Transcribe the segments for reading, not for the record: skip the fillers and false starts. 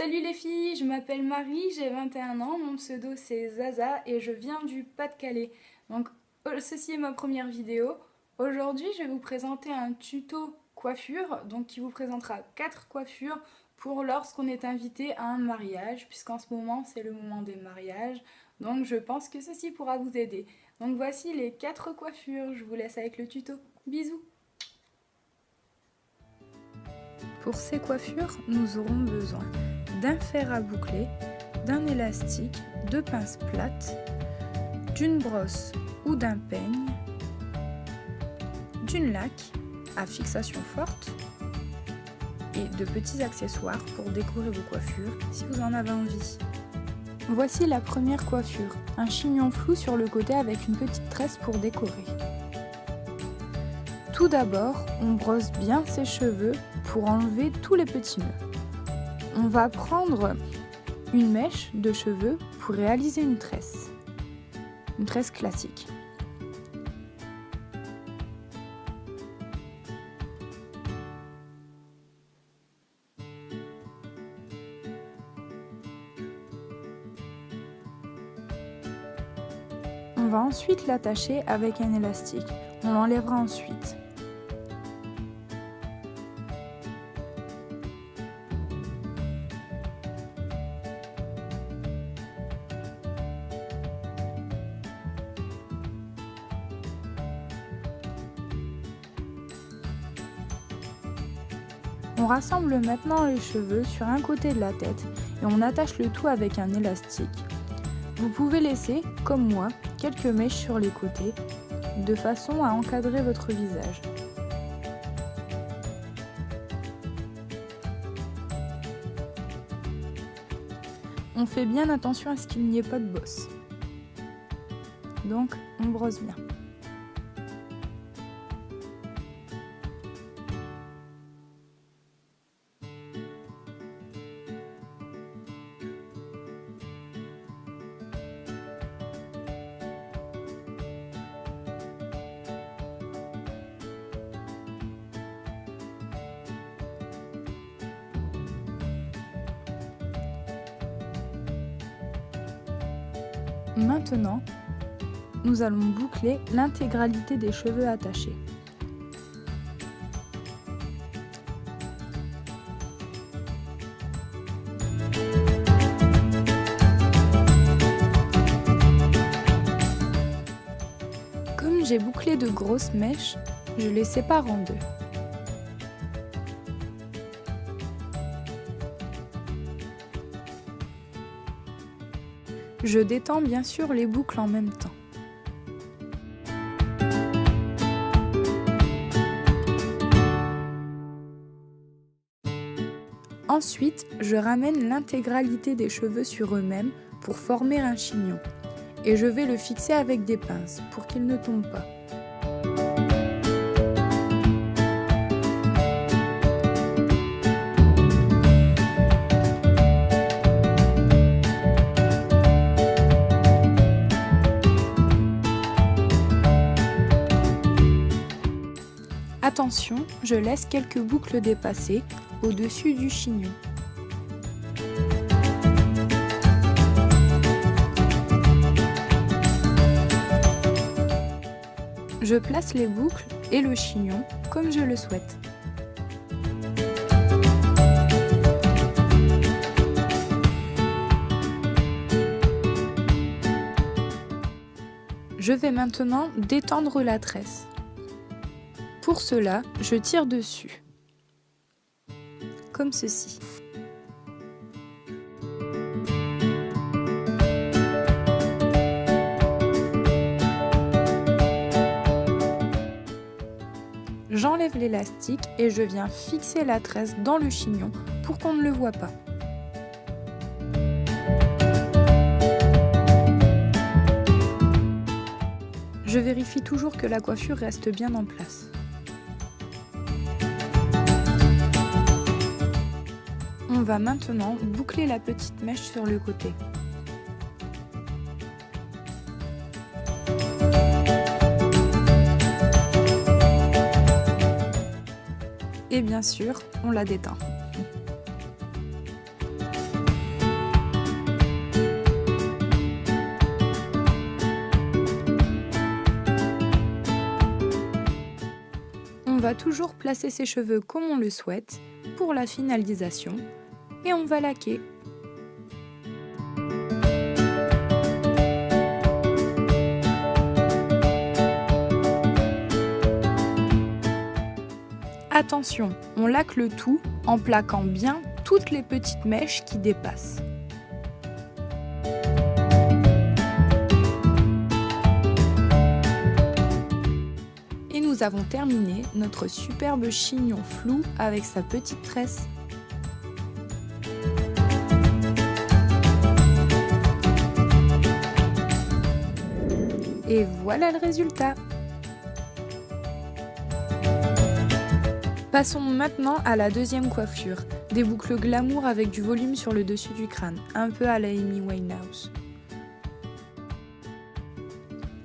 Salut les filles, je m'appelle Marie, j'ai 21 ans, mon pseudo c'est Zaza et je viens du Pas-de-Calais. Donc ceci est ma première vidéo. Aujourd'hui je vais vous présenter un tuto coiffure, donc qui vous présentera 4 coiffures pour lorsqu'on est invité à un mariage, puisqu'en ce moment c'est le moment des mariages, donc je pense que ceci pourra vous aider. Donc voici les 4 coiffures, je vous laisse avec le tuto. Bisous! Pour ces coiffures, nous aurons besoin d'un fer à boucler, d'un élastique, de pinces plates, d'une brosse ou d'un peigne, d'une laque à fixation forte et de petits accessoires pour décorer vos coiffures si vous en avez envie. Voici la première coiffure, un chignon flou sur le côté avec une petite tresse pour décorer. Tout d'abord, on brosse bien ses cheveux pour enlever tous les petits nœuds. On va prendre une mèche de cheveux pour réaliser une tresse classique. On va ensuite l'attacher avec un élastique. On l'enlèvera ensuite. On rassemble maintenant les cheveux sur un côté de la tête et on attache le tout avec un élastique. Vous pouvez laisser, comme moi, quelques mèches sur les côtés, de façon à encadrer votre visage. On fait bien attention à ce qu'il n'y ait pas de bosse. Donc, on brosse bien. Maintenant, nous allons boucler l'intégralité des cheveux attachés. Comme j'ai bouclé de grosses mèches, je les sépare en deux. Je détends bien sûr les boucles en même temps. Ensuite, je ramène l'intégralité des cheveux sur eux-mêmes pour former un chignon. Et je vais le fixer avec des pinces pour qu'il ne tombe pas. Attention, je laisse quelques boucles dépassées au-dessus du chignon. Je place les boucles et le chignon comme je le souhaite. Je vais maintenant détendre la tresse. Pour cela, je tire dessus, comme ceci. J'enlève l'élastique et je viens fixer la tresse dans le chignon pour qu'on ne le voie pas. Je vérifie toujours que la coiffure reste bien en place. On va maintenant boucler la petite mèche sur le côté. Et bien sûr, on la déteint. va toujours placer ses cheveux comme on le souhaite pour la finalisation et on va laquer. Attention, on laque le tout en plaquant bien toutes les petites mèches qui dépassent. Et nous avons terminé notre superbe chignon flou avec sa petite tresse. Et voilà le résultat. Passons maintenant à la deuxième coiffure, des boucles glamour avec du volume sur le dessus du crâne, un peu à la Amy Winehouse.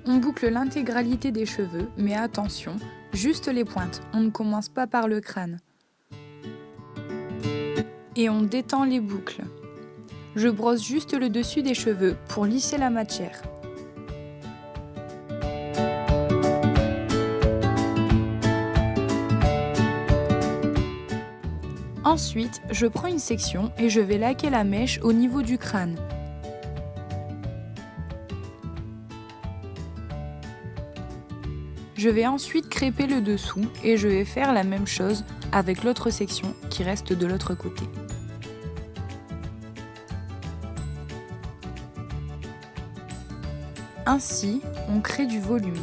On boucle l'intégralité des cheveux, mais attention, juste les pointes, on ne commence pas par le crâne. Et on détend les boucles. Je brosse juste le dessus des cheveux pour lisser la matière. Ensuite, je prends une section et je vais laquer la mèche au niveau du crâne. Je vais ensuite crêper le dessous et je vais faire la même chose avec l'autre section qui reste de l'autre côté. Ainsi, on crée du volume.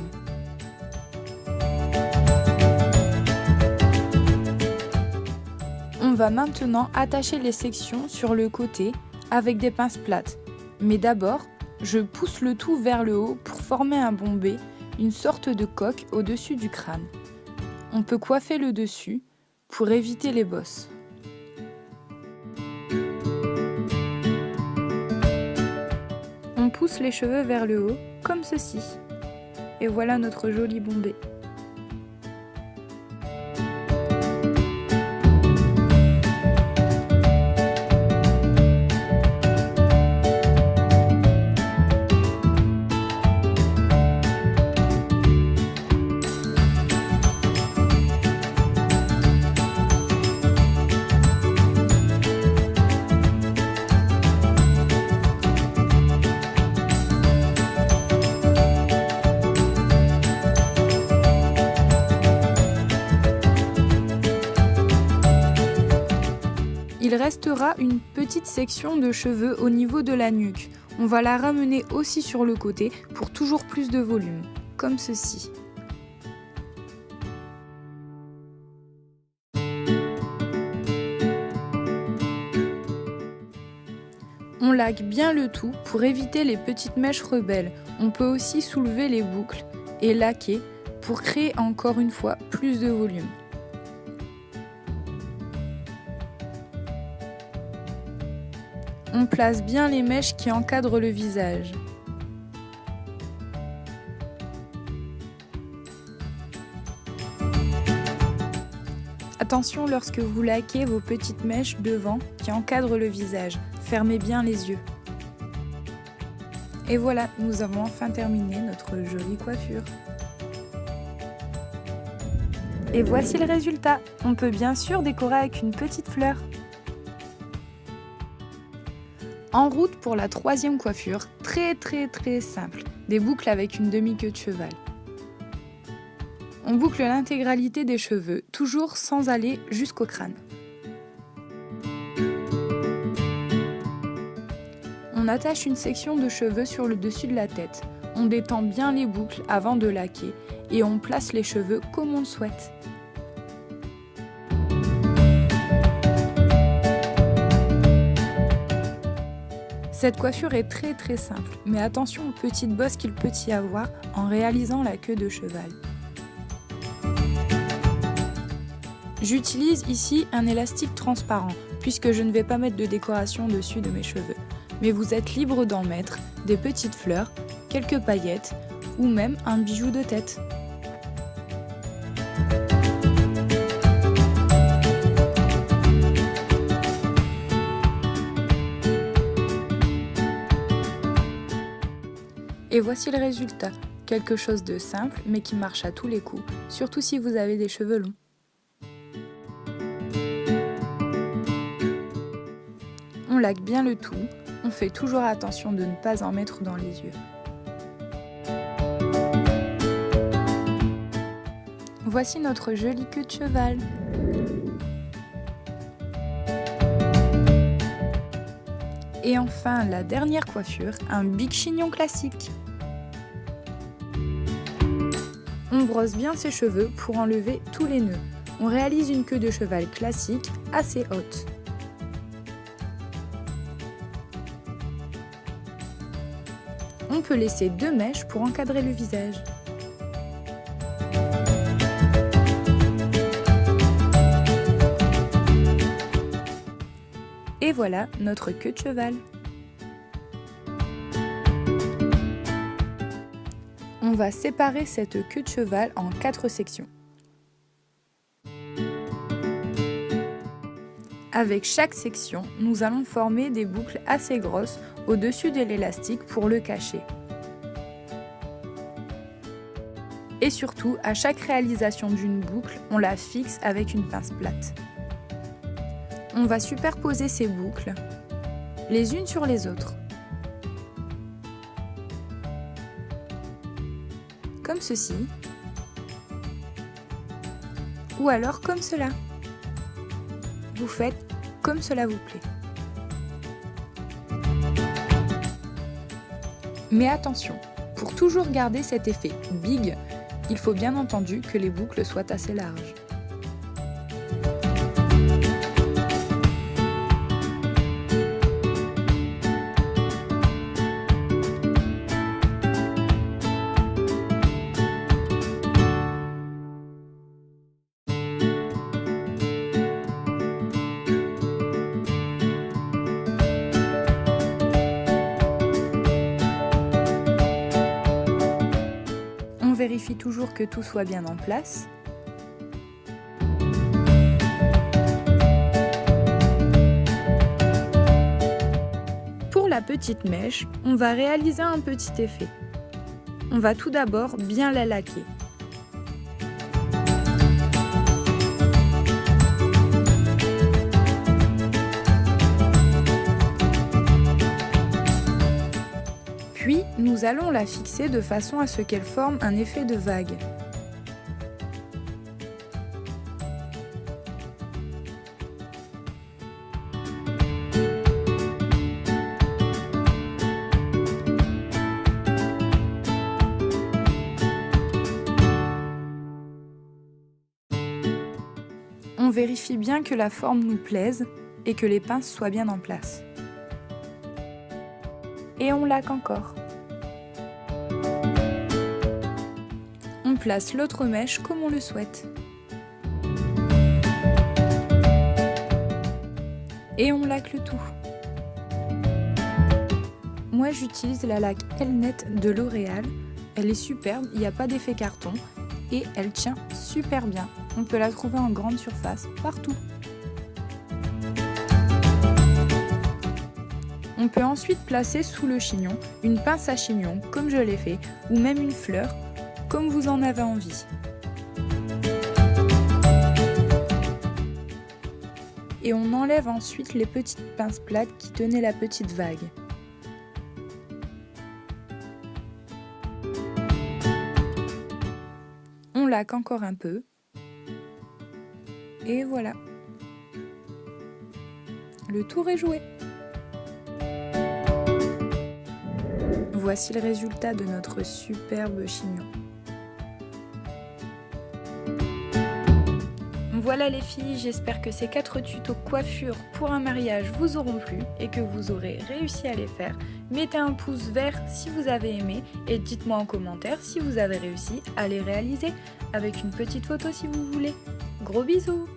On va maintenant attacher les sections sur le côté avec des pinces plates. Mais d'abord, je pousse le tout vers le haut pour former un bombé, une sorte de coque au-dessus du crâne. On peut coiffer le dessus pour éviter les bosses. On pousse les cheveux vers le haut, comme ceci. Et voilà notre joli bombé. Il restera une petite section de cheveux au niveau de la nuque. On va la ramener aussi sur le côté pour toujours plus de volume, comme ceci. On laque bien le tout pour éviter les petites mèches rebelles. On peut aussi soulever les boucles et laquer pour créer encore une fois plus de volume. On place bien les mèches qui encadrent le visage. Attention lorsque vous laquez vos petites mèches devant qui encadrent le visage. Fermez bien les yeux. Et voilà, nous avons enfin terminé notre jolie coiffure. Et voici le résultat. On peut bien sûr décorer avec une petite fleur. En route pour la troisième coiffure, très simple, des boucles avec une demi-queue de cheval. On boucle l'intégralité des cheveux, toujours sans aller jusqu'au crâne. On attache une section de cheveux sur le dessus de la tête. On détend bien les boucles avant de laquer et on place les cheveux comme on le souhaite. Cette coiffure est très simple, mais attention aux petites bosses qu'il peut y avoir en réalisant la queue de cheval. J'utilise ici un élastique transparent, puisque je ne vais pas mettre de décoration dessus de mes cheveux. Mais vous êtes libre d'en mettre des petites fleurs, quelques paillettes ou même un bijou de tête. Et voici le résultat, quelque chose de simple mais qui marche à tous les coups, surtout si vous avez des cheveux longs. On laque bien le tout, on fait toujours attention de ne pas en mettre dans les yeux. Voici notre jolie queue de cheval. Et enfin, la dernière coiffure, un big chignon classique. On brosse bien ses cheveux pour enlever tous les nœuds. On réalise une queue de cheval classique assez haute. On peut laisser 2 mèches pour encadrer le visage. Et voilà notre queue de cheval. On va séparer cette queue de cheval en 4 sections. Avec chaque section, nous allons former des boucles assez grosses au-dessus de l'élastique pour le cacher. Et surtout, à chaque réalisation d'une boucle, on la fixe avec une pince plate. On va superposer ces boucles, les unes sur les autres. Comme ceci. Ou alors comme cela. Vous faites comme cela vous plaît. Mais attention, pour toujours garder cet effet big, il faut bien entendu que les boucles soient assez larges. On vérifie toujours que tout soit bien en place. Pour la petite mèche, on va réaliser un petit effet. On va tout d'abord bien la laquer. Puis, nous allons la fixer de façon à ce qu'elle forme un effet de vague. On vérifie bien que la forme nous plaise et que les pinces soient bien en place. Et on laque encore. On place l'autre mèche comme on le souhaite. Et on laque le tout. Moi j'utilise la laque Elnet de L'Oréal. Elle est superbe, il n'y a pas d'effet carton et elle tient super bien. On peut la trouver en grande surface, partout. On peut ensuite placer sous le chignon une pince à chignon, comme je l'ai fait, ou même une fleur, comme vous en avez envie. Et on enlève ensuite les petites pinces plates qui tenaient la petite vague. On laque encore un peu. Et voilà. Le tour est joué. Voici le résultat de notre superbe chignon. Voilà les filles, j'espère que ces 4 tutos coiffure pour un mariage vous auront plu et que vous aurez réussi à les faire. Mettez un pouce vert si vous avez aimé et dites-moi en commentaire si vous avez réussi à les réaliser avec une petite photo si vous voulez. Gros bisous!